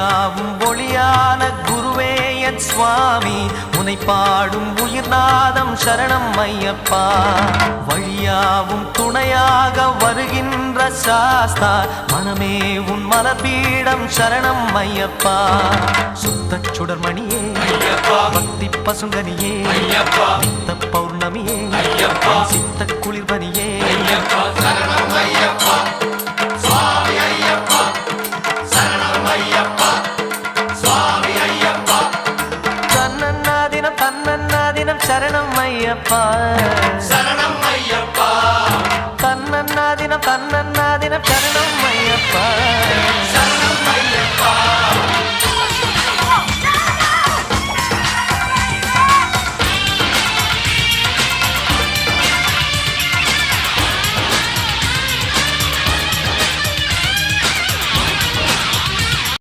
ஒளியாவும் ஒளியான குருவே என் சுவாமி உனை பாடும் உயிர்நாதம் சரணம் ஐயப்பா வழியாவும் துணையாக வருகின்ற சாஸ்தா மனமே உன் மலபீடம் சரணம் ஐயப்பா சுத்த சுடர்மணியே பக்தி பசுங்கனியே நித்த பௌர்ணமியே சித்த குளிர்பனியே சரணம் ஐயப்பா சுவாமி ஐயப்பா சரணம் ஐயப்பா சுவாமி ஐயப்பா தன்னன்னாதினம் சரணம் ஐயப்பா